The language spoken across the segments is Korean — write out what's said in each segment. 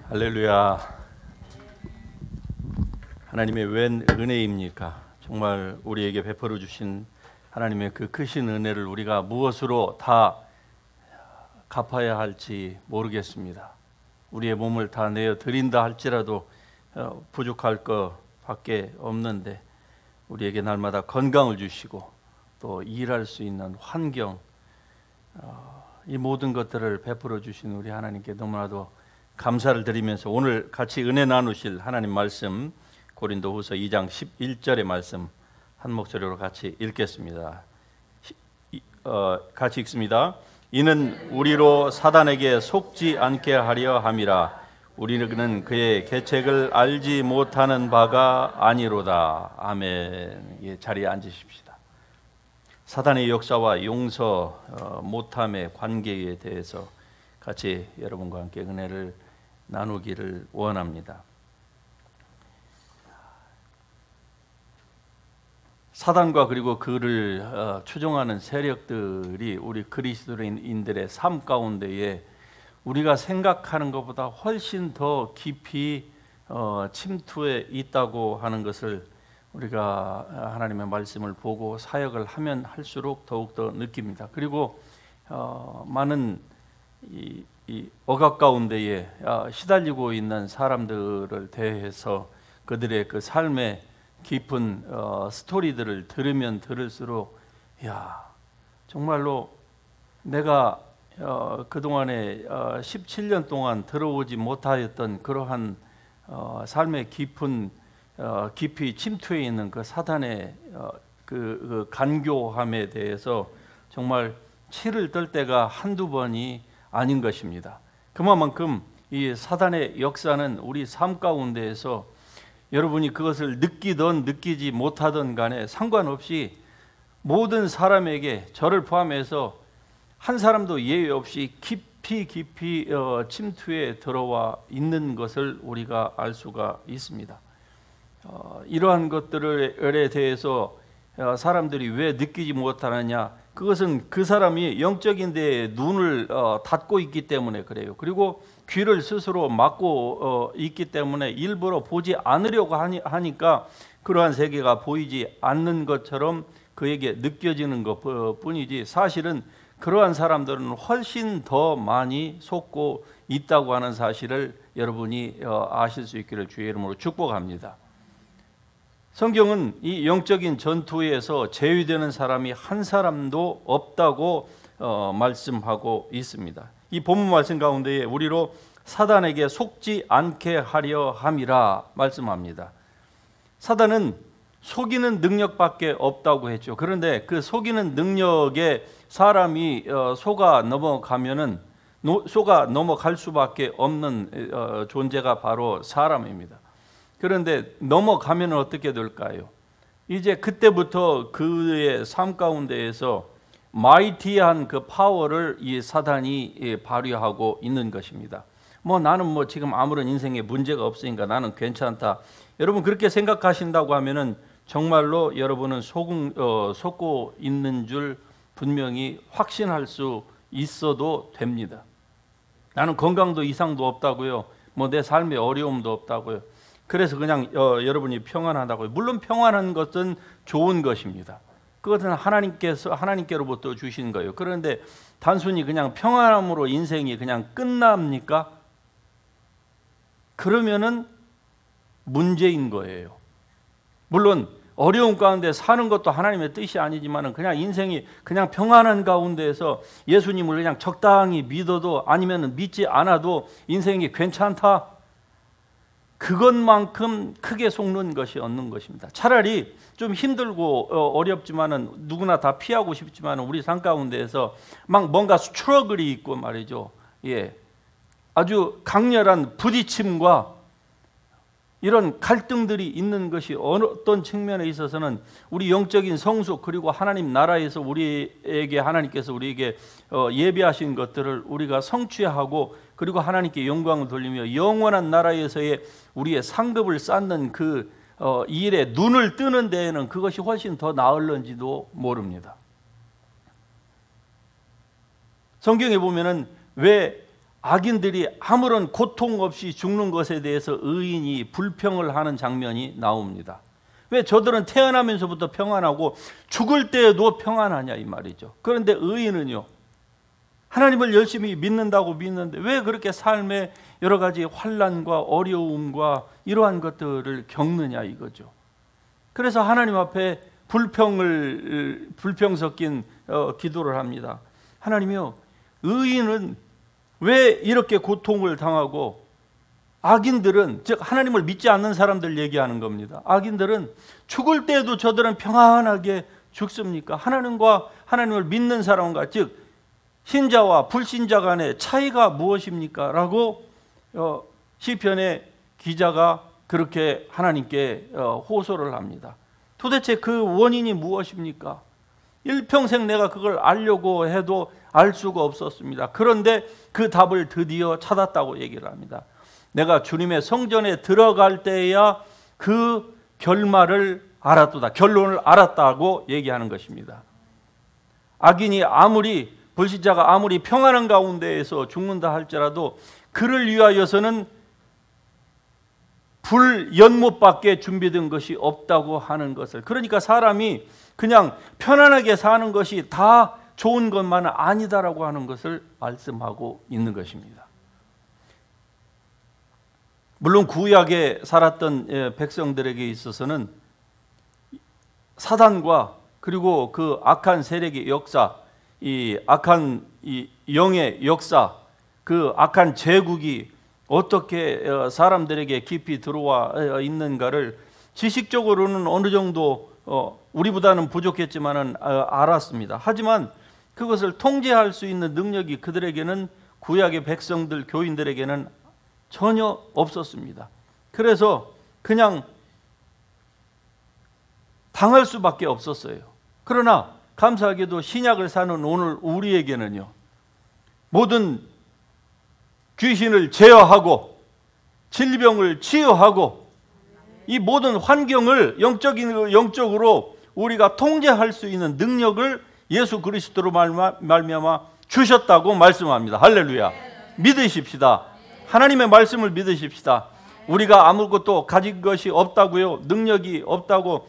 할렐루야. 하나님의 웬 은혜입니까? 정말 우리에게 베풀어 주신 하나님의 그 크신 은혜를 우리가 무엇으로 다 갚아야 할지 모르겠습니다. 우리의 몸을 다 내어 드린다 할지라도 부족할 것밖에 없는데 우리에게 날마다 건강을 주시고 또 일할 수 있는 환경, 이 모든 것들을 베풀어 주신 우리 하나님께 너무나도 감사를 드리면서 오늘 같이 은혜 나누실 하나님 말씀 고린도후서 2장 11절의 말씀 한 목소리로 같이 읽겠습니다. 같이 읽습니다. 이는 우리로 사단에게 속지 않게 하려 함이라. 우리는 그의 계책을 알지 못하는 바가 아니로다. 아멘. 예, 자리에 앉으십시다. 사단의 역사와 용서 못함의 관계에 대해서 같이 여러분과 함께 은혜를 나누기를 원합니다. 사단과 그리고 그를 추종하는 세력들이 우리 그리스도인들의 삶 가운데에 우리가 생각하는 것보다 훨씬 더 깊이 침투해 있다고 하는 것을 우리가 하나님의 말씀을 보고 사역을 하면 할수록 더욱더 느낍니다. 그리고 많은 이 억압 가운데에 시달리고 있는 사람들을 대해서 그들의 그 삶의 깊은 스토리들을 들으면 들을수록 정말로 내가 그동안에 17년 동안 들어오지 못하였던 그러한 삶의 깊이 침투해 있는 그 사단의 그 간교함에 대해서 정말 치를 떨 때가 한두 번이 아닌 것입니다. 그만큼 이 사단의 역사는 우리 삶 가운데에서 여러분이 그것을 느끼든 느끼지 못하든 간에 상관없이 모든 사람에게 저를 포함해서 한 사람도 예외 없이 깊이 침투해 들어와 있는 것을 우리가 알 수가 있습니다. 이러한 것들에 대해서 사람들이 왜 느끼지 못하느냐? 그것은 그 사람이 영적인 데에 눈을 닫고 있기 때문에 그래요. 그리고 귀를 스스로 막고 있기 때문에 일부러 보지 않으려고 하니까 그러한 세계가 보이지 않는 것처럼 그에게 느껴지는 것뿐이지 사실은 그러한 사람들은 훨씬 더 많이 속고 있다고 하는 사실을 여러분이 아실 수 있기를 주의 이름으로 축복합니다. 성경은 이 영적인 전투에서 제외되는 사람이 한 사람도 없다고 말씀하고 있습니다. 이 본문 말씀 가운데에 우리로 사단에게 속지 않게 하려 함이라 말씀합니다. 사단은 속이는 능력밖에 없다고 했죠. 그런데 그 속이는 능력에 사람이 속아 넘어갈 수밖에 없는 존재가 바로 사람입니다. 그런데 넘어가면 어떻게 될까요? 이제 그때부터 그의 삶 가운데에서 마이티한 그 파워를 이 사단이 발휘하고 있는 것입니다. 나는 지금 아무런 인생에 문제가 없으니까 나는 괜찮다. 여러분 그렇게 생각하신다고 하면은 정말로 여러분은 속고 있는 줄 분명히 확신할 수 있어도 됩니다. 나는 건강도 이상도 없다고요. 내 삶에 어려움도 없다고요. 그래서 그냥 여러분이 평안하다고요. 물론 평안한 것은 좋은 것입니다. 그것은 하나님께로부터 주신 거예요. 그런데 단순히 그냥 평안함으로 인생이 그냥 끝납니까? 그러면은 문제인 거예요. 물론 어려움 가운데 사는 것도 하나님의 뜻이 아니지만 그냥 인생이 그냥 평안한 가운데에서 예수님을 그냥 적당히 믿어도 아니면 믿지 않아도 인생이 괜찮다. 그것만큼 크게 속는 것이 없는 것입니다. 차라리 좀 힘들고 어렵지만은 누구나 다 피하고 싶지만은 우리 삶 가운데에서 막 뭔가 스트러글이 있고 말이죠. 아주 강렬한 부딪힘과 이런 갈등들이 있는 것이 어떤 측면에 있어서는 우리 영적인 성숙 그리고 하나님 나라에서 하나님께서 우리에게 예비하신 것들을 우리가 성취하고 그리고 하나님께 영광을 돌리며 영원한 나라에서의 우리의 상급을 쌓는 그 일에 눈을 뜨는 데에는 그것이 훨씬 더 나을런지도 모릅니다. 성경에 보면은 왜 악인들이 아무런 고통 없이 죽는 것에 대해서 의인이 불평을 하는 장면이 나옵니다. 왜 저들은 태어나면서부터 평안하고 죽을 때에도 평안하냐 이 말이죠. 그런데 의인은요, 하나님을 열심히 믿는다고 믿는데 왜 그렇게 삶에 여러 가지 환난과 어려움과 이러한 것들을 겪느냐 이거죠. 그래서 하나님 앞에 불평 섞인 기도를 합니다. 하나님이요, 의인은 왜 이렇게 고통을 당하고 악인들은, 즉 하나님을 믿지 않는 사람들 얘기하는 겁니다. 악인들은 죽을 때에도 저들은 평안하게 죽습니까? 하나님을 믿는 사람과, 즉 신자와 불신자 간의 차이가 무엇입니까? 라고 시편의 기자가 그렇게 하나님께 호소를 합니다. 도대체 그 원인이 무엇입니까? 일평생 내가 그걸 알려고 해도 알 수가 없었습니다. 그런데 그 답을 드디어 찾았다고 얘기를 합니다. 내가 주님의 성전에 들어갈 때야 그 결말을 알았도다, 결론을 알았다고 얘기하는 것입니다. 악인이 불신자가 아무리 평안한 가운데에서 죽는다 할지라도 그를 위하여서는 불연못밖에 준비된 것이 없다고 하는 것을, 그러니까 사람이 그냥 편안하게 사는 것이 다 좋은 것만은 아니다라고 하는 것을 말씀하고 있는 것입니다. 물론 구약에 살았던 백성들에게 있어서는 사단과 그리고 그 악한 세력의 역사, 이 악한 이 영의 역사, 그 악한 제국이 어떻게 사람들에게 깊이 들어와 있는가를 지식적으로는 어느 정도 우리보다는 부족했지만은 알았습니다. 하지만 그것을 통제할 수 있는 능력이 그들에게는, 구약의 백성들, 교인들에게는 전혀 없었습니다. 그래서 그냥 당할 수밖에 없었어요. 그러나 감사하게도 신약을 사는 오늘 우리에게는요, 모든 귀신을 제어하고 질병을 치유하고 이 모든 환경을 영적으로 우리가 통제할 수 있는 능력을 예수 그리스도로 말미암아 주셨다고 말씀합니다. 할렐루야. 믿으십시다. 하나님의 말씀을 믿으십시다. 우리가 아무것도 가진 것이 없다고요, 능력이 없다고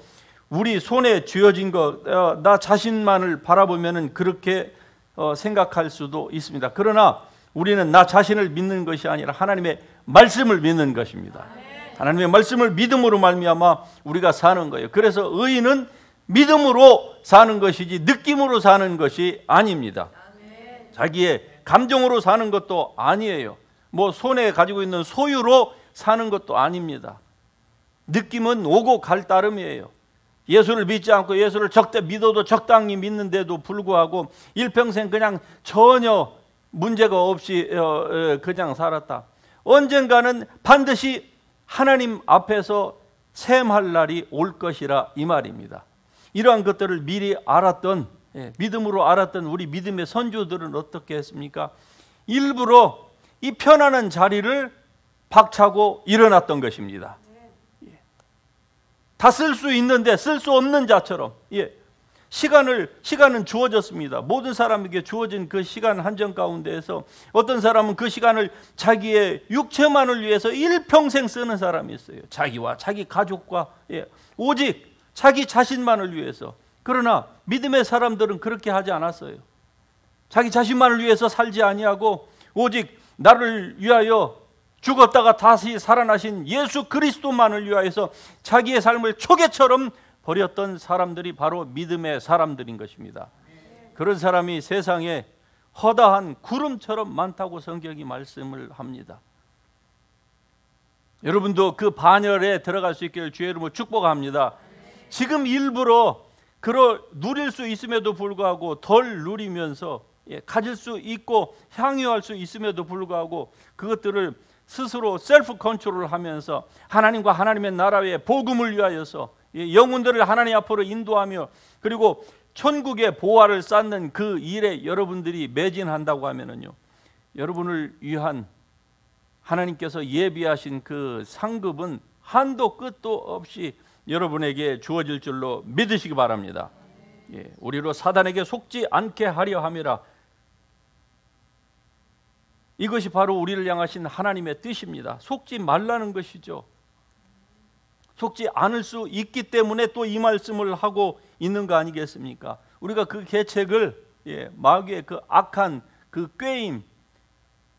우리 손에 쥐어진 것, 나 자신만을 바라보면 그렇게 생각할 수도 있습니다. 그러나 우리는 나 자신을 믿는 것이 아니라 하나님의 말씀을 믿는 것입니다. 하나님의 말씀을 믿음으로 말미암아 우리가 사는 거예요. 그래서 의인은 믿음으로 사는 것이지 느낌으로 사는 것이 아닙니다. 자기의 감정으로 사는 것도 아니에요. 뭐 손에 가지고 있는 소유로 사는 것도 아닙니다. 느낌은 오고 갈 따름이에요. 예수를 믿지 않고 예수를 믿어도 적당히 믿는데도 불구하고 일평생 그냥 전혀 문제가 없이 그냥 살았다. 언젠가는 반드시 하나님 앞에서 셈할 날이 올 것이라 이 말입니다. 이러한 것들을 미리 알았던, 믿음으로 알았던 우리 믿음의 선조들은 어떻게 했습니까? 일부러 이 편안한 자리를 박차고 일어났던 것입니다. 다 쓸 수 있는데 쓸 수 없는 자처럼. 시간은 주어졌습니다. 모든 사람에게 주어진 그 시간 한정 가운데에서 어떤 사람은 그 시간을 자기의 육체만을 위해서 일평생 쓰는 사람이 있어요. 자기와 자기 가족과 오직 자기 자신만을 위해서. 그러나 믿음의 사람들은 그렇게 하지 않았어요. 자기 자신만을 위해서 살지 아니하고 오직 나를 위하여 죽었다가 다시 살아나신 예수 그리스도만을 위하여서 자기의 삶을 초계처럼 버렸던 사람들이 바로 믿음의 사람들인 것입니다. 그런 사람이 세상에 허다한 구름처럼 많다고 성경이 말씀을 합니다. 여러분도 그 반열에 들어갈 수 있기를 주의 이름으로 축복합니다. 지금 일부러 누릴 수 있음에도 불구하고 덜 누리면서 가질 수 있고 향유할 수 있음에도 불구하고 그것들을 스스로 셀프 컨트롤을 하면서 하나님과 하나님의 나라의 복음을 위하여서 영혼들을 하나님 앞으로 인도하며 그리고 천국의 보화를 쌓는 그 일에 여러분들이 매진한다고 하면은요, 여러분을 위한 하나님께서 예비하신 그 상급은 한도 끝도 없이 여러분에게 주어질 줄로 믿으시기 바랍니다. 우리로 사단에게 속지 않게 하려 함이라. 이것이 바로 우리를 향하신 하나님의 뜻입니다. 속지 말라는 것이죠. 속지 않을 수 있기 때문에 또 이 말씀을 하고 있는 거 아니겠습니까? 우리가 그 계책을 마귀의 그 악한 그 꾀임,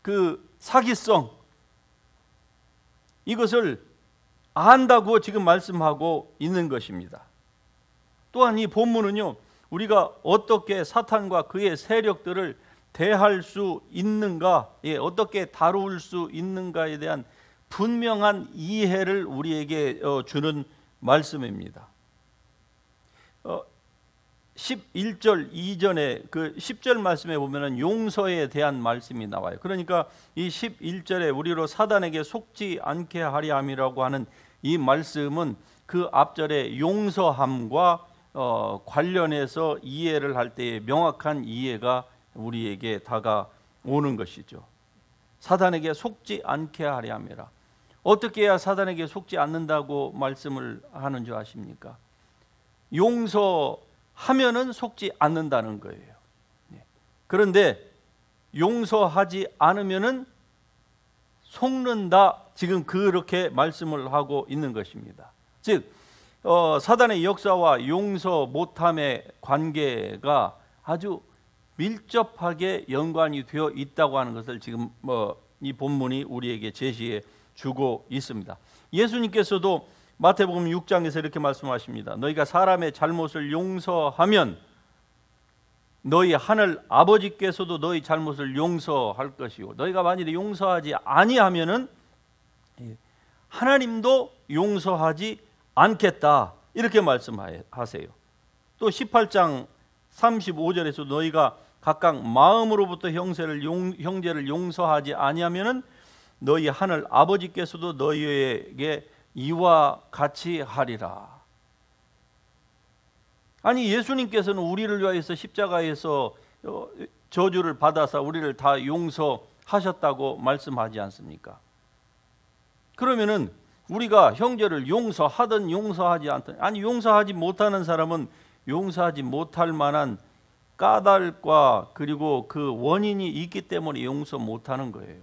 그 사기성, 이것을 안다고 지금 말씀하고 있는 것입니다. 또한 이 본문은요, 우리가 어떻게 사탄과 그의 세력들을 대할 수 있는가, 어떻게 다룰 수 있는가에 대한 분명한 이해를 우리에게 주는 말씀입니다. 11절 이전에 그 10절 말씀에 보면은 용서에 대한 말씀이 나와요. 그러니까 이 11절에 우리로 사단에게 속지 않게 하려 함이라고 하는 이 말씀은 그 앞절의 용서함과 관련해서 이해를 할 때의 명확한 이해가 우리에게 다가오는 것이죠. 사단에게 속지 않게 하려 함이라. 어떻게 해야 사단에게 속지 않는다고 말씀을 하는 줄 아십니까? 용서하면은 속지 않는다는 거예요. 그런데 용서하지 않으면은 속는다. 지금 그렇게 말씀을 하고 있는 것입니다. 즉 사단의 역사와 용서 못함의 관계가 아주 밀접하게 연관이 되어 있다고 하는 것을 지금 이 본문이 우리에게 제시해 주고 있습니다. 예수님께서도 마태복음 6장에서 이렇게 말씀하십니다. 너희가 사람의 잘못을 용서하면 너희 하늘 아버지께서도 너희 잘못을 용서할 것이고, 너희가 만일에 용서하지 아니하면은 하나님도 용서하지 않겠다, 이렇게 말씀하세요. 또 18장 35절에서 너희가 각각 마음으로부터 형제를 용서하지 아니하면은 너희 하늘 아버지께서도 너희에게 이와 같이 하리라. 아니, 예수님께서는 우리를 위하여서 십자가에서 저주를 받아서 우리를 다 용서하셨다고 말씀하지 않습니까? 그러면은 우리가 형제를 용서하든 용서하지 않든, 아니 용서하지 못하는 사람은 용서하지 못할 만한 까닭과 그리고 그 원인이 있기 때문에 용서 못하는 거예요.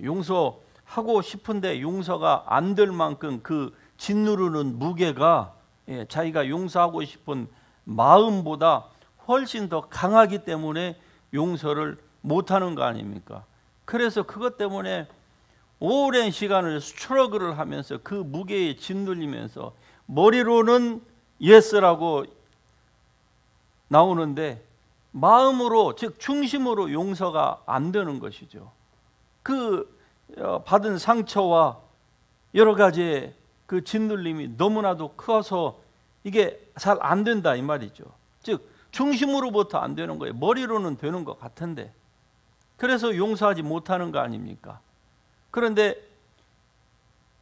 용서하고 싶은데 용서가 안 될 만큼 그 짓누르는 무게가 자기가 용서하고 싶은 마음보다 훨씬 더 강하기 때문에 용서를 못하는 거 아닙니까? 그래서 그것 때문에 오랜 시간을 스트러글을 하면서 그 무게에 짓눌리면서 머리로는 예스라고 나오는데 마음으로, 즉 중심으로 용서가 안 되는 것이죠. 그 받은 상처와 여러 가지의 그 짓눌림이 너무나도 커서 이게 잘 안 된다 이 말이죠. 즉 중심으로부터 안 되는 거예요. 머리로는 되는 것 같은데. 그래서 용서하지 못하는 거 아닙니까? 그런데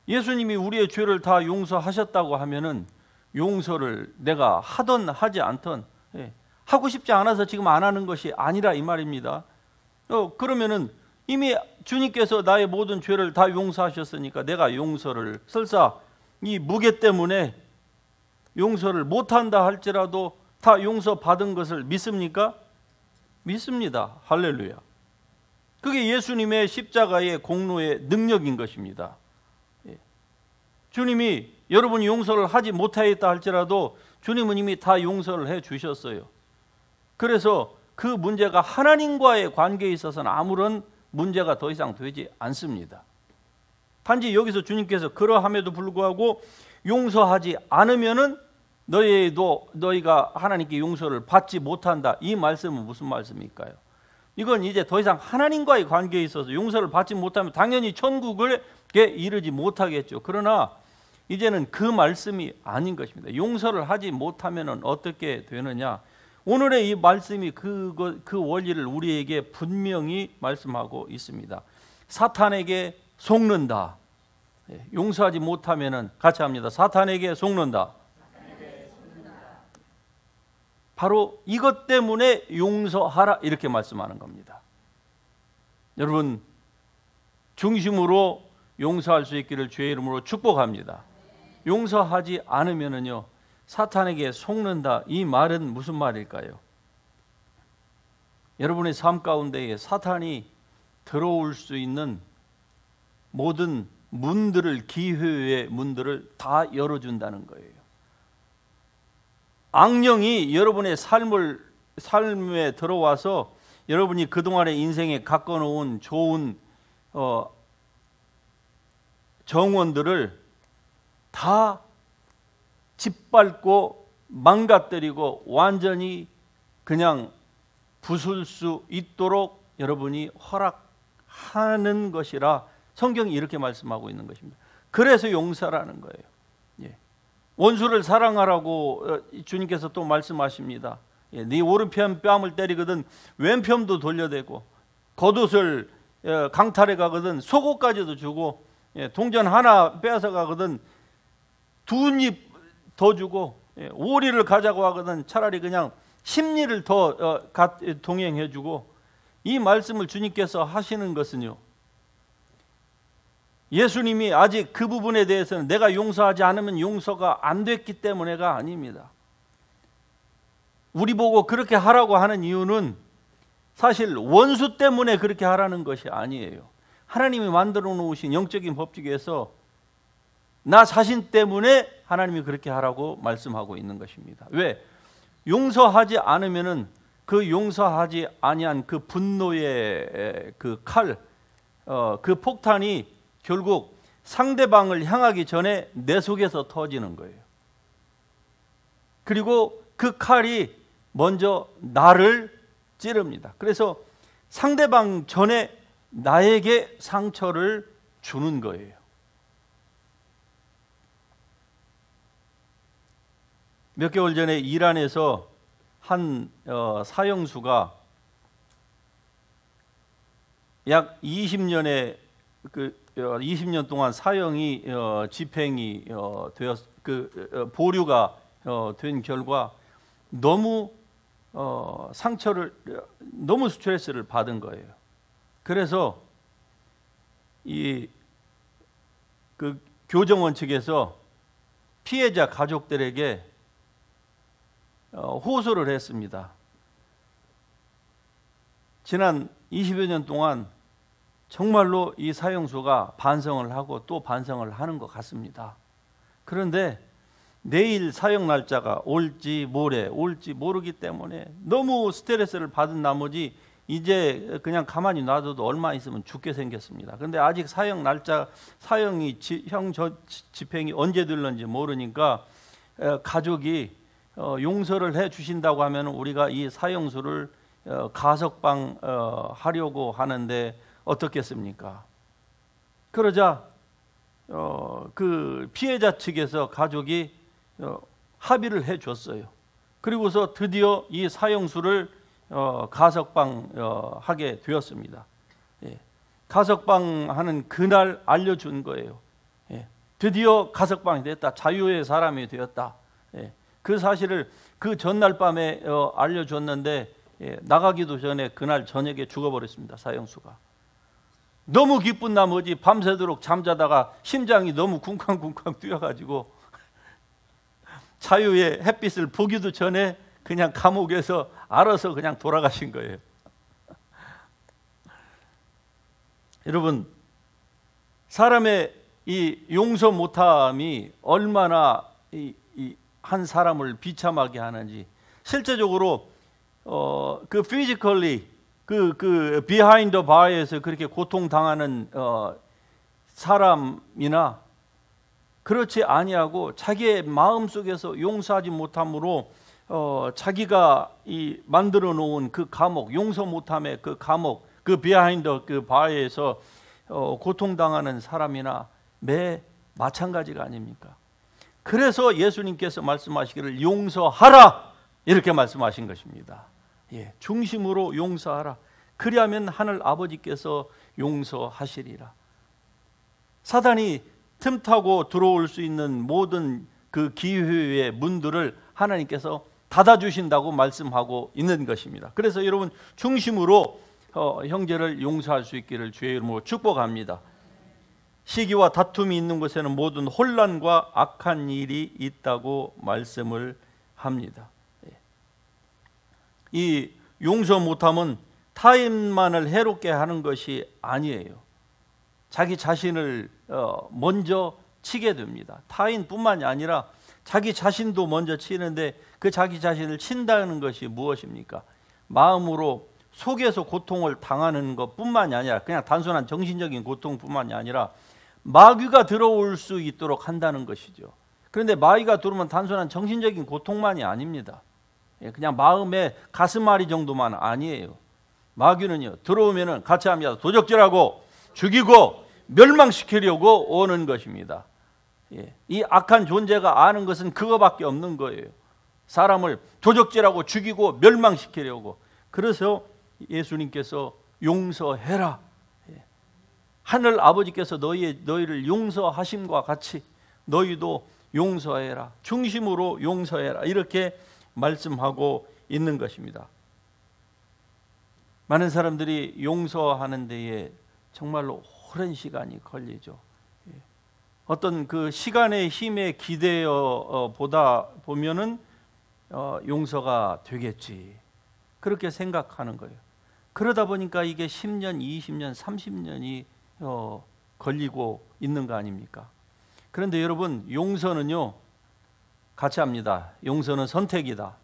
예수님이 우리의 죄를 다 용서하셨다고 하면은 용서를 내가 하든 하지 않든 하고 싶지 않아서 지금 안 하는 것이 아니라 이 말입니다. 그러면은 이미 주님께서 나의 모든 죄를 다 용서하셨으니까 내가 용서를 설사 이 무게 때문에 용서를 못한다 할지라도 다 용서받은 것을 믿습니까? 믿습니다. 할렐루야. 그게 예수님의 십자가의 공로의 능력인 것입니다. 주님이 여러분이 용서를 하지 못하였다 할지라도 주님은 이미 다 용서를 해 주셨어요. 그래서 그 문제가 하나님과의 관계에 있어서는 아무런 문제가 더 이상 되지 않습니다. 단지 여기서 주님께서 그러함에도 불구하고 용서하지 않으면은 너희가 하나님께 용서를 받지 못한다. 이 말씀은 무슨 말씀일까요? 이건 이제 더 이상 하나님과의 관계에 있어서 용서를 받지 못하면 당연히 천국에 이르지 못하겠죠. 그러나 이제는 그 말씀이 아닌 것입니다. 용서를 하지 못하면 어떻게 되느냐? 오늘의 이 말씀이 그 원리를 우리에게 분명히 말씀하고 있습니다. 사탄에게 속는다. 용서하지 못하면 같이 합니다. 사탄에게 속는다. 바로 이것 때문에 용서하라 이렇게 말씀하는 겁니다. 여러분 중심으로 용서할 수 있기를 주의 이름으로 축복합니다. 용서하지 않으면요 사탄에게 속는다. 이 말은 무슨 말일까요? 여러분의 삶 가운데에 사탄이 들어올 수 있는 모든 문들을, 기회의 문들을 다 열어준다는 거예요. 악령이 여러분의 삶에 들어와서 여러분이 그동안의 인생에 갖고 놓은 좋은 정원들을 다 짓밟고 망가뜨리고 완전히 그냥 부술 수 있도록 여러분이 허락하는 것이라 성경이 이렇게 말씀하고 있는 것입니다. 그래서 용서라는 거예요. 예. 원수를 사랑하라고 주님께서 또 말씀하십니다. 예. 네 오른편 뺨을 때리거든 왼편도 돌려대고, 겉옷을 강탈해 가거든 속옷까지도 주고, 동전 하나 빼앗아 가거든 두 입 더 주고, 오리를 가자고 하거든 차라리 그냥 10리를 더 동행해 주고. 이 말씀을 주님께서 하시는 것은요, 예수님이 아직 그 부분에 대해서는 내가 용서하지 않으면 용서가 안 됐기 때문에가 아닙니다. 우리 보고 그렇게 하라고 하는 이유는 사실 원수 때문에 그렇게 하라는 것이 아니에요. 하나님이 만들어 놓으신 영적인 법칙에서 나 자신 때문에 하나님이 그렇게 하라고 말씀하고 있는 것입니다. 왜? 용서하지 않으면은 그 용서하지 아니한 그 분노의 그 칼, 그 폭탄이 결국 상대방을 향하기 전에 내 속에서 터지는 거예요. 그리고 그 칼이 먼저 나를 찌릅니다. 그래서 상대방 전에 나에게 상처를 주는 거예요. 몇 개월 전에 이란에서 한 사형수가 약 20년 동안 사형이 집행이 보류가 된 결과 너무 너무 스트레스를 받은 거예요. 그래서 그 교정원 측에서 피해자 가족들에게 호소를 했습니다. 지난 20여 년 동안 정말로 이 사형수가 반성을 하고 또 반성을 하는 것 같습니다. 그런데 내일 사형 날짜가 올지 모레 올지 모르기 때문에 너무 스트레스를 받은 나머지 이제 그냥 가만히 놔둬도 얼마 있으면 죽게 생겼습니다. 그런데 아직 사형 날짜, 집행이 언제 될런지 모르니까 가족이 용서를 해 주신다고 하면 우리가 이 사형수를 가석방 하려고 하는데 어떻겠습니까? 그러자 그 피해자 측에서 가족이 합의를 해 줬어요. 그리고서 드디어 이 사형수를 가석방 하게 되었습니다. 예. 가석방하는 그날 알려준 거예요. 예. 드디어 가석방이 됐다. 자유의 사람이 되었다. 예. 그 사실을 그 전날 밤에 알려줬는데 나가기도 전에 그날 저녁에 죽어버렸습니다. 사형수가. 너무 기쁜 나머지 밤새도록 잠자다가 심장이 너무 쿵쾅쿵쾅 뛰어가지고 자유의 햇빛을 보기도 전에 그냥 감옥에서 알아서 그냥 돌아가신 거예요. 여러분, 사람의 이 용서 못함이 얼마나 한 사람을 비참하게 하는지, 실제적으로 그 physically 그 behind the bar에서 그렇게 고통당하는 사람이나 그렇지 아니하고 자기의 마음 속에서 용서하지 못함으로 자기가 만들어 놓은 그 감옥, 용서 못함의 그 감옥, 그 behind 그 bar에서 고통당하는 사람이나 마찬가지가 아닙니까? 그래서 예수님께서 말씀하시기를 용서하라 이렇게 말씀하신 것입니다. 예, 중심으로 용서하라. 그리하면 하늘 아버지께서 용서하시리라. 사단이 틈타고 들어올 수 있는 모든 그 기회의 문들을 하나님께서 닫아주신다고 말씀하고 있는 것입니다. 그래서 여러분 중심으로 형제를 용서할 수 있기를 주의 이름으로 축복합니다. 시기와 다툼이 있는 곳에는 모든 혼란과 악한 일이 있다고 말씀을 합니다. 이 용서 못함은 타인만을 해롭게 하는 것이 아니에요. 자기 자신을 먼저 치게 됩니다. 타인뿐만이 아니라 자기 자신도 먼저 치는데 그 자기 자신을 친다는 것이 무엇입니까? 마음으로 속에서 고통을 당하는 것뿐만이 아니라 그냥 단순한 정신적인 고통뿐만이 아니라 마귀가 들어올 수 있도록 한다는 것이죠. 그런데 마귀가 들어오면 단순한 정신적인 고통만이 아닙니다. 그냥 마음의 가슴앓이 정도만 아니에요. 마귀는요, 들어오면은 같이 합니다. 도적질하고 죽이고 멸망시키려고 오는 것입니다. 이 악한 존재가 아는 것은 그거밖에 없는 거예요. 사람을 도적질하고 죽이고 멸망시키려고. 그래서 예수님께서 용서해라. 하늘 아버지께서 너희를 용서하심과 같이 너희도 용서해라. 중심으로 용서해라. 이렇게 말씀하고 있는 것입니다. 많은 사람들이 용서하는 데에 정말로 오랜 시간이 걸리죠. 어떤 그 시간의 힘에 기대어 보다 보면은 용서가 되겠지. 그렇게 생각하는 거예요. 그러다 보니까 이게 10년, 20년, 30년이 걸리고 있는 거 아닙니까? 그런데 여러분, 용서는요, 같이 합니다. 용서는 선택이다.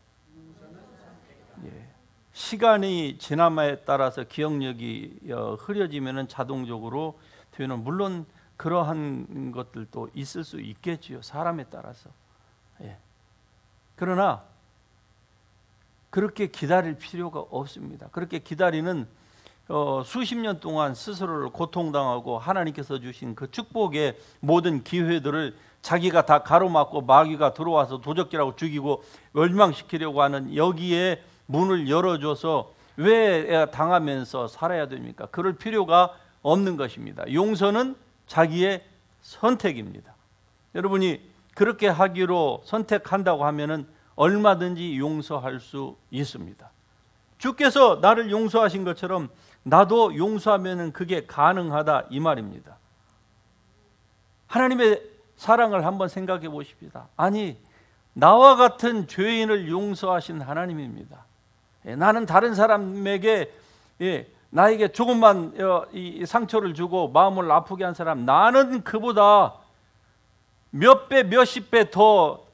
시간이 지남에 따라서 기억력이 흐려지면 자동적으로 되는, 물론 그러한 것들도 있을 수 있겠지요. 사람에 따라서. 그러나 그렇게 기다릴 필요가 없습니다. 그렇게 기다리는 수십 년 동안 스스로를 고통당하고 하나님께서 주신 그 축복의 모든 기회들을 자기가 다 가로막고 마귀가 들어와서 도적질하고 죽이고 멸망시키려고 하는 여기에 문을 열어줘서 왜 당하면서 살아야 됩니까? 그럴 필요가 없는 것입니다. 용서는 자기의 선택입니다. 여러분이 그렇게 하기로 선택한다고 하면은 얼마든지 용서할 수 있습니다. 주께서 나를 용서하신 것처럼 나도 용서하면은 그게 가능하다, 이 말입니다. 하나님의 사랑을 한번 생각해 보십시다. 아니, 나와 같은 죄인을 용서하신 하나님입니다. 나는 다른 사람에게 나에게 조금만 이 상처를 주고 마음을 아프게 한 사람, 나는 그보다 몇 배, 몇십 배 더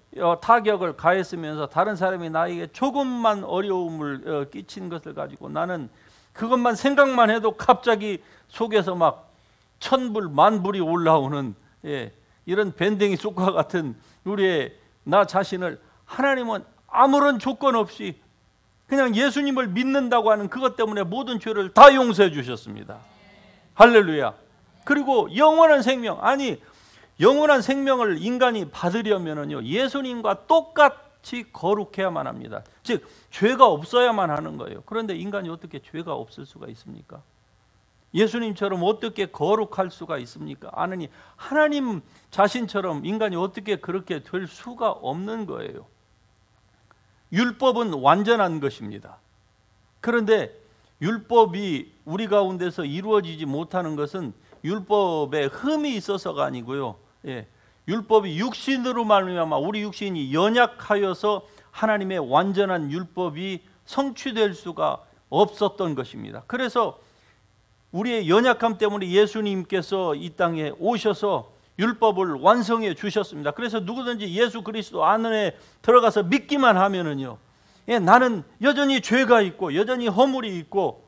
타격을 가했으면서 다른 사람이 나에게 조금만 어려움을 끼친 것을 가지고 나는 그것만 생각만 해도 갑자기 속에서 막 천불 만불이 올라오는 이런 밴댕이 쑥과 같은 우리의 나 자신을 하나님은 아무런 조건 없이 그냥 예수님을 믿는다고 하는 그것 때문에 모든 죄를 다 용서해 주셨습니다. 할렐루야. 그리고 영원한 생명, 아니 영원한 생명을 인간이 받으려면요, 예수님과 똑같이 거룩해야만 합니다. 즉 죄가 없어야만 하는 거예요. 그런데 인간이 어떻게 죄가 없을 수가 있습니까? 예수님처럼 어떻게 거룩할 수가 있습니까? 아느니 하나님 자신처럼 인간이 어떻게 그렇게 될 수가 없는 거예요. 율법은 완전한 것입니다. 그런데 율법이 우리 가운데서 이루어지지 못하는 것은 율법에 흠이 있어서가 아니고요. 율법이 육신으로 말미암아 우리 육신이 연약하여서 하나님의 완전한 율법이 성취될 수가 없었던 것입니다. 그래서 우리의 연약함 때문에 예수님께서 이 땅에 오셔서 율법을 완성해 주셨습니다. 그래서 누구든지 예수 그리스도 안에 들어가서 믿기만 하면은요, 나는 여전히 죄가 있고 여전히 허물이 있고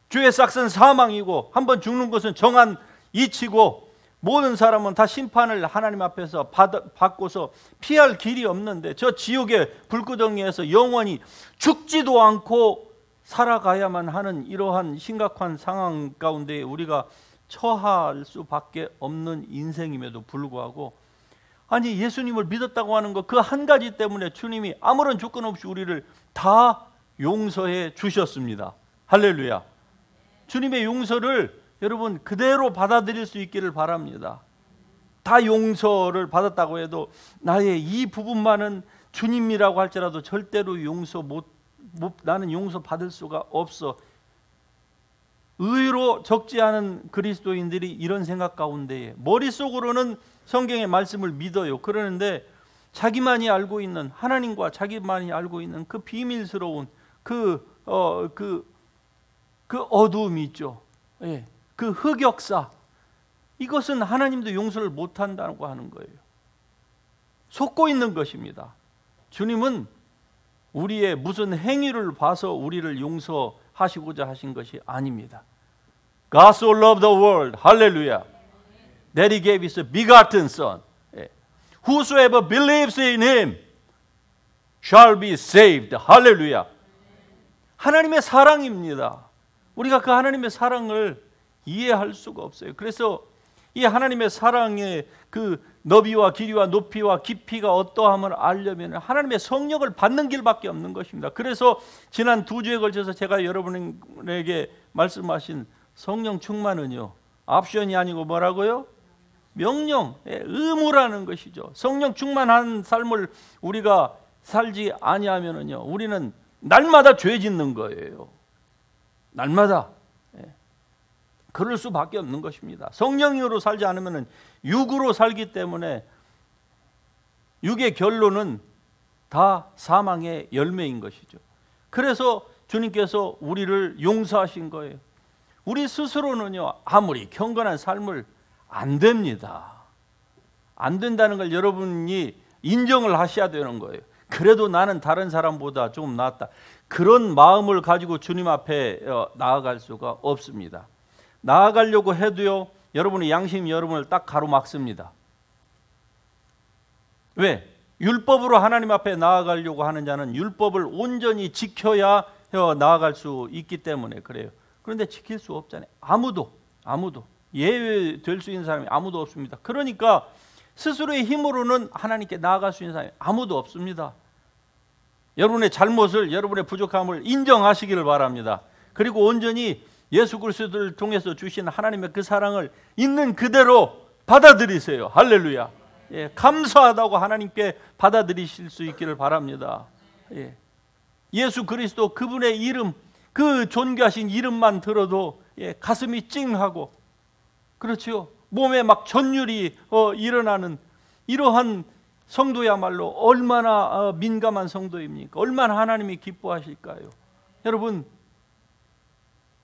죄의 싹은 사망이고 한번 죽는 것은 정한 이치고 모든 사람은 다 심판을 하나님 앞에서 받고서 피할 길이 없는데 저 지옥의 불구덩이에서 영원히 죽지도 않고 살아가야만 하는 이러한 심각한 상황 가운데 우리가 처할 수밖에 없는 인생임에도 불구하고, 아니 예수님을 믿었다고 하는 것 그 한 가지 때문에 주님이 아무런 조건 없이 우리를 다 용서해 주셨습니다. 할렐루야. 주님의 용서를 여러분 그대로 받아들일 수 있기를 바랍니다. 다 용서를 받았다고 해도 나의 이 부분만은 주님이라고 할지라도 절대로 나는 용서 받을 수가 없어. 의로 적지 않은 그리스도인들이 이런 생각 가운데에 머릿속으로는 성경의 말씀을 믿어요. 그러는데 자기만이 알고 있는, 하나님과 자기만이 알고 있는 그 비밀스러운 그 그 어두움이 있죠. 예, 그 흑역사, 이것은 하나님도 용서를 못한다고 하는 거예요. 속고 있는 것입니다. 주님은 우리의 무슨 행위를 봐서 우리를 용서하시고자 하신 것이 아닙니다. God so loved the world, 할렐루야, that he gave his begotten son. Whosoever believes in him shall be saved. 할렐루야. 하나님의 사랑입니다. 우리가 그 하나님의 사랑을 이해할 수가 없어요. 그래서 이 하나님의 사랑의 그 너비와 길이와 높이와 깊이가 어떠함을 알려면 하나님의 성령을 받는 길밖에 없는 것입니다. 그래서 지난 2주에 걸쳐서 제가 여러분에게 말씀하신 성령 충만은요, 옵션이 아니고 뭐라고요? 명령, 의무라는 것이죠. 성령 충만한 삶을 우리가 살지 아니하면은요, 우리는 날마다 죄 짓는 거예요. 날마다. 그럴 수밖에 없는 것입니다. 성령으로 살지 않으면 육으로 살기 때문에 육의 결론은 다 사망의 열매인 것이죠. 그래서 주님께서 우리를 용서하신 거예요. 우리 스스로는요, 아무리 경건한 삶을 안 됩니다. 안 된다는 걸 여러분이 인정을 하셔야 되는 거예요. 그래도 나는 다른 사람보다 좀 낫다. 그런 마음을 가지고 주님 앞에 나아갈 수가 없습니다. 나아가려고 해도요, 여러분의 양심이 여러분을 딱 가로막습니다. 왜? 율법으로 하나님 앞에 나아가려고 하는 자는 율법을 온전히 지켜야 나아갈 수 있기 때문에 그래요. 그런데 지킬 수 없잖아요. 아무도 예외될 수 있는 사람이 아무도 없습니다. 그러니까 스스로의 힘으로는 하나님께 나아갈 수 있는 사람이 아무도 없습니다. 여러분의 잘못을, 여러분의 부족함을 인정하시기를 바랍니다. 그리고 온전히 예수 그리스도를 통해서 주신 하나님의 그 사랑을 있는 그대로 받아들이세요. 할렐루야. 예, 감사하다고 하나님께 받아들이실 수 있기를 바랍니다. 예. 예수 그리스도 그분의 이름, 그 존귀하신 이름만 들어도 가슴이 찡하고, 그렇죠. 몸에 막 전율이 일어나는 이러한 성도야말로 얼마나 민감한 성도입니까? 얼마나 하나님이 기뻐하실까요? 여러분,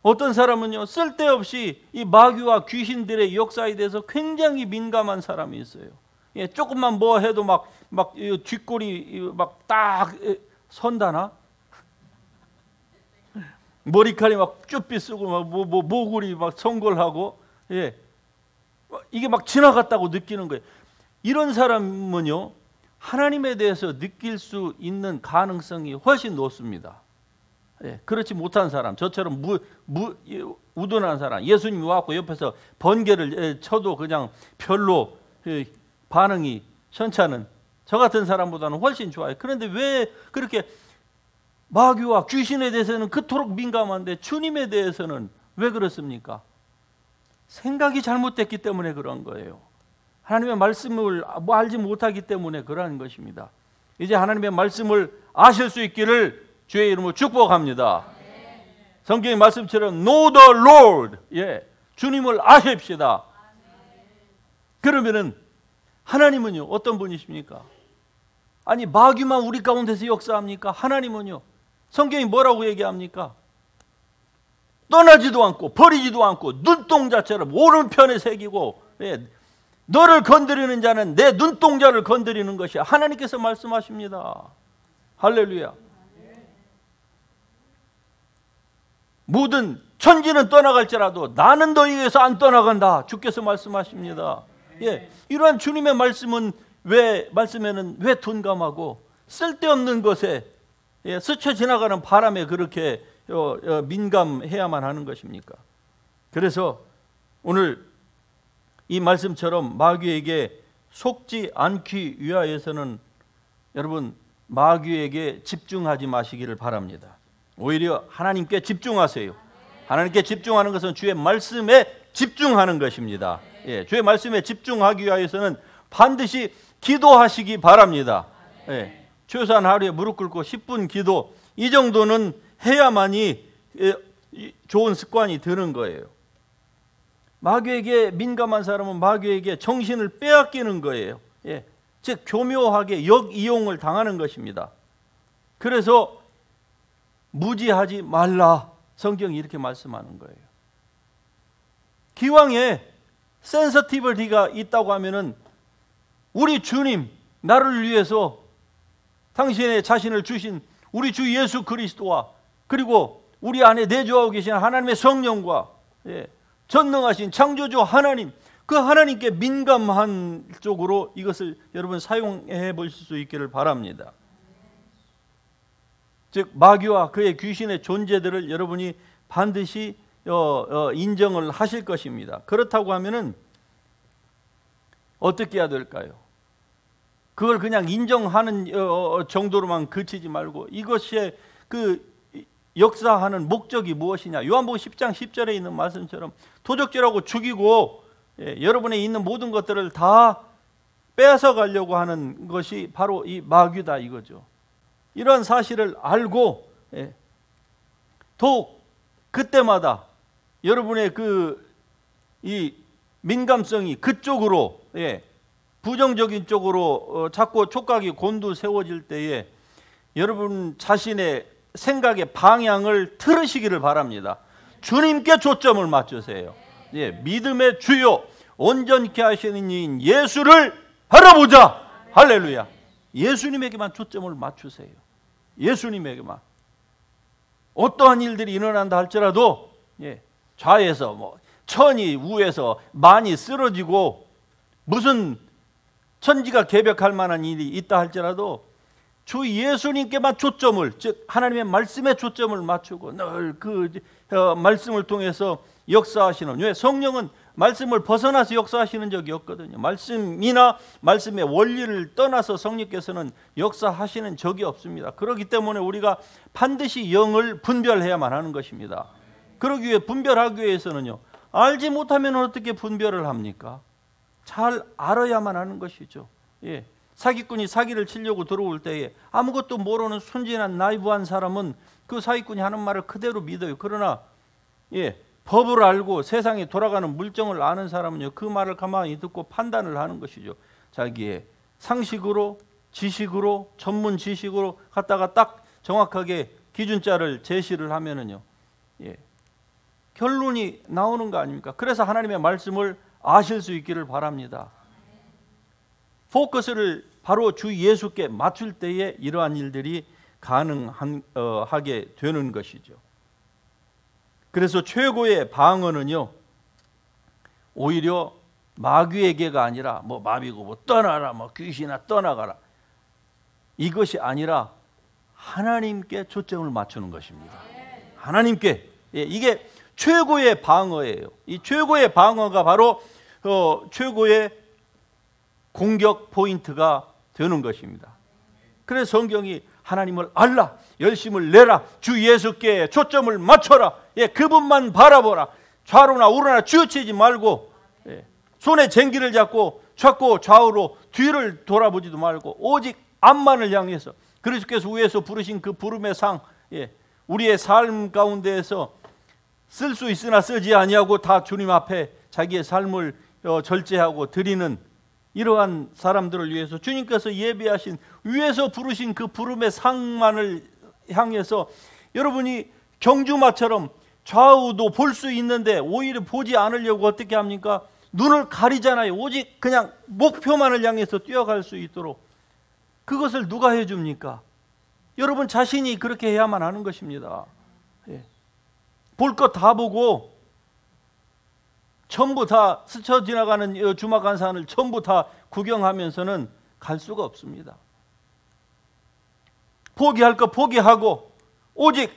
어떤 사람은요, 쓸데없이 이 마귀와 귀신들의 역사에 대해서 굉장히 민감한 사람이 있어요. 예, 조금만 뭐 해도 막 뒷골이 막 딱 선다나? 머리칼이 막 쭈삐 쓰고 막 모골이 막 성골하고, 예, 이게 막 지나갔다고 느끼는 거예요. 이런 사람은요, 하나님에 대해서 느낄 수 있는 가능성이 훨씬 높습니다. 예, 그렇지 못한 사람, 저처럼 우둔한 사람, 예수님이 와갖고 옆에서 번개를 쳐도 그냥 별로 반응이 현찮은 저 같은 사람보다는 훨씬 좋아요. 그런데 왜 그렇게 마귀와 귀신에 대해서는 그토록 민감한데 주님에 대해서는 왜 그렇습니까? 생각이 잘못됐기 때문에 그런 거예요. 하나님의 말씀을 알지 못하기 때문에 그러한 것입니다. 이제 하나님의 말씀을 아실 수 있기를 주의 이름으로 축복합니다. 성경의 말씀처럼 Know the Lord, 예, 주님을 아십시다. 그러면은 하나님은요, 어떤 분이십니까? 아니, 마귀만 우리 가운데서 역사합니까? 하나님은요, 성경이 뭐라고 얘기합니까? 떠나지도 않고 버리지도 않고 눈동자처럼 오른편에 새기고, 예, 너를 건드리는 자는 내 눈동자를 건드리는 것이 하나님께서 말씀하십니다. 할렐루야. 모든 천지는 떠나갈지라도 나는 너희에게서 안 떠나간다. 주께서 말씀하십니다. 예, 이러한 주님의 말씀은 말씀에는 왜 둔감하고 쓸데없는 것에, 예, 스쳐 지나가는 바람에 그렇게 민감해야만 하는 것입니까? 그래서 오늘 이 말씀처럼 마귀에게 속지 않기 위하여서는 여러분, 마귀에게 집중하지 마시기를 바랍니다. 오히려 하나님께 집중하세요. 하나님께 집중하는 것은 주의 말씀에 집중하는 것입니다. 예, 주의 말씀에 집중하기 위하여서는 반드시 기도하시기 바랍니다. 예, 최소한 하루에 무릎 꿇고 10분 기도, 이 정도는 해야만이 좋은 습관이 드는 거예요. 마귀에게 민감한 사람은 마귀에게 정신을 빼앗기는 거예요. 예, 즉 교묘하게 역이용을 당하는 것입니다. 그래서 무지하지 말라. 성경이 이렇게 말씀하는 거예요. 기왕에 센서티비티가 있다고 하면은 우리 주님, 나를 위해서 당신의 자신을 주신 우리 주 예수 그리스도와 그리고 우리 안에 내주하고 계신 하나님의 성령과 전능하신 창조주 하나님, 그 하나님께 민감한 쪽으로 이것을 여러분 사용해 보실 수 있기를 바랍니다. 즉 마귀와 그의 귀신의 존재들을 여러분이 반드시 인정을 하실 것입니다. 그렇다고 하면은 어떻게 해야 될까요? 그걸 그냥 인정하는 정도로만 그치지 말고 이것이 그 역사하는 목적이 무엇이냐. 요한복음 10장 10절에 있는 말씀처럼 도적질하고 죽이고 여러분에 있는 모든 것들을 다 빼앗아 가려고 하는 것이 바로 이 마귀다 이거죠. 이런 사실을 알고 더욱 그때마다 여러분의 이 민감성이 그쪽으로 부정적인 쪽으로 자꾸 촉각이 곤두세워질 때에 여러분 자신의 생각의 방향을 틀으시기를 바랍니다. 주님께 초점을 맞추세요. 믿음의 주요 온전케 하시는 이인 예수를 바라보자. 할렐루야. 예수님에게만 초점을 맞추세요. 예수님에게만. 어떠한 일들이 일어난다 할지라도 좌에서 천이 우에서 많이 쓰러지고 무슨 천지가 개벽할 만한 일이 있다 할지라도 주 예수님께만 초점을, 즉 하나님의 말씀에 초점을 맞추고 늘 그 말씀을 통해서 역사하시는, 왜 성령은 말씀을 벗어나서 역사하시는 적이 없거든요. 말씀이나 말씀의 원리를 떠나서 성령께서는 역사하시는 적이 없습니다. 그렇기 때문에 우리가 반드시 영을 분별해야만 하는 것입니다. 그러기 위해 분별하기 위해서는요, 알지 못하면 어떻게 분별을 합니까? 잘 알아야만 하는 것이죠. 사기꾼이 사기를 치려고 들어올 때에 아무것도 모르는 순진한 나이브한 사람은 그 사기꾼이 하는 말을 그대로 믿어요. 그러나 법을 알고 세상에 돌아가는 물정을 아는 사람은요, 그 말을 가만히 듣고 판단을 하는 것이죠. 자기의 상식으로, 지식으로, 전문 지식으로 갖다가 딱 정확하게 기준자를 제시를 하면은요, 결론이 나오는 거 아닙니까? 그래서 하나님의 말씀을 아실 수 있기를 바랍니다. 포커스를 바로 주 예수께 맞출 때에 이러한 일들이 가능하게 되는 것이죠. 그래서 최고의 방어는요, 오히려 마귀에게가 아니라 마비고 떠나라, 귀신아 떠나가라, 이것이 아니라 하나님께 초점을 맞추는 것입니다. 하나님께. 이게 최고의 방어예요. 이 최고의 방어가 바로 최고의 공격 포인트가 되는 것입니다. 그래서 성경이 하나님을 알라, 열심을 내라, 주 예수께 초점을 맞춰라, 그분만 바라보라, 좌로나 우로나 치우치지 말고 손에 쟁기를 잡고 좌우로 뒤를 돌아보지도 말고 오직 앞만을 향해서 그리스도께서 위에서 부르신 그 부름의 상, 우리의 삶 가운데에서 쓸 수 있으나 쓰지 아니하고 다 주님 앞에 자기의 삶을 절제하고 드리는 이러한 사람들을 위해서 주님께서 예비하신 위에서 부르신 그 부름의 상만을 향해서 여러분이 경주마처럼 좌우도 볼 수 있는데 오히려 보지 않으려고 어떻게 합니까? 눈을 가리잖아요. 오직 그냥 목표만을 향해서 뛰어갈 수 있도록. 그것을 누가 해줍니까? 여러분 자신이 그렇게 해야만 하는 것입니다. 볼 것 다 보고 전부 다 스쳐 지나가는 주막한산을 전부 다 구경하면서는 갈 수가 없습니다. 포기할 것 포기하고 오직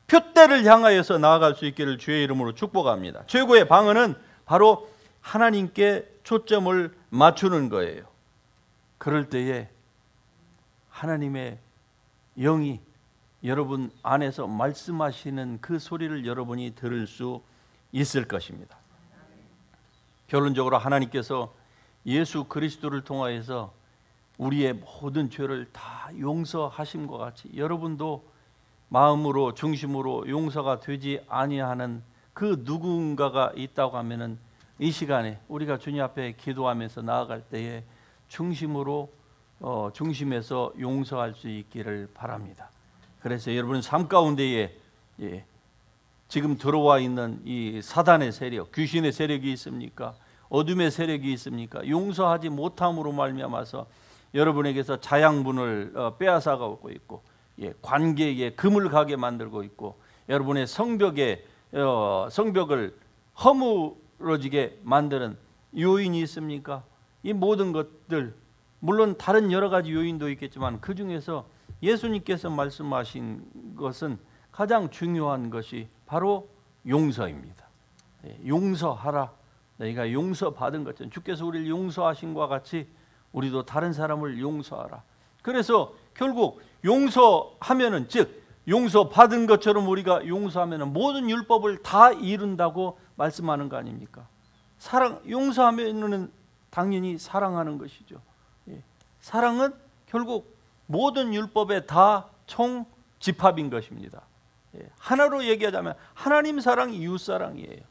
표대를 향하여서 나아갈 수 있기를 주의 이름으로 축복합니다. 최고의 방어는 바로 하나님께 초점을 맞추는 거예요. 그럴 때에 하나님의 영이 여러분 안에서 말씀하시는 그 소리를 여러분이 들을 수 있을 것입니다. 결론적으로 하나님께서 예수 그리스도를 통하여서 우리의 모든 죄를 다 용서하심과 같이 여러분도 마음으로 중심으로 용서가 되지 아니하는 그 누군가가 있다고 하면은 이 시간에 우리가 주님 앞에 기도하면서 나아갈 때에 중심에서 용서할 수 있기를 바랍니다. 그래서 여러분 삶 가운데에 지금 들어와 있는 이 사단의 세력, 귀신의 세력이 있습니까? 어둠의 세력이 있습니까? 용서하지 못함으로 말미암아서 여러분에게서 자양분을 빼앗아가고 있고, 관계에 금을 가게 만들고 있고, 여러분의 성벽을 허물어지게 만드는 요인이 있습니까? 이 모든 것들, 물론 다른 여러 가지 요인도 있겠지만 그 중에서 예수님께서 말씀하신 것은 가장 중요한 것이 바로 용서입니다. 용서하라. 너희가 용서받은 것처럼 주께서 우리를 용서하신 것과 같이 우리도 다른 사람을 용서하라. 그래서 결국 용서하면은, 즉 용서받은 것처럼 우리가 용서하면은 모든 율법을 다 이룬다고 말씀하는 거 아닙니까? 용서하면은 당연히 사랑하는 것이죠. 사랑은 결국 모든 율법의 다 총 집합인 것입니다. 하나로 얘기하자면 하나님 사랑, 이웃 사랑이에요.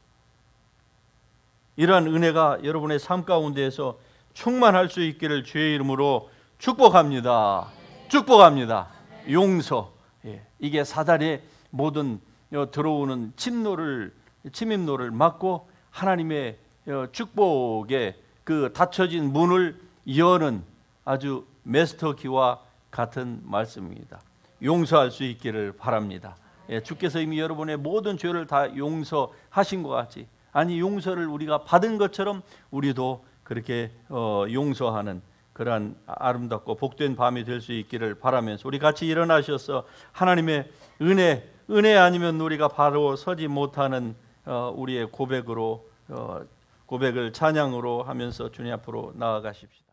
이러한 은혜가 여러분의 삶 가운데에서 충만할 수 있기를 주의 이름으로 축복합니다. 축복합니다. 용서, 이게 사단의 모든 들어오는 침입로를 막고 하나님의 축복의 그 닫혀진 문을 여는 아주 메스터키와 같은 말씀입니다. 용서할 수 있기를 바랍니다. 주께서 이미 여러분의 모든 죄를 다 용서하신 것 같이, 아니 용서를 우리가 받은 것처럼 우리도 그렇게 용서하는 그러한 아름답고 복된 밤이 될 수 있기를 바라면서 우리 같이 일어나셔서 하나님의 은혜 아니면 우리가 바로 서지 못하는 우리의 고백을 찬양으로 하면서 주님 앞으로 나아가십시다.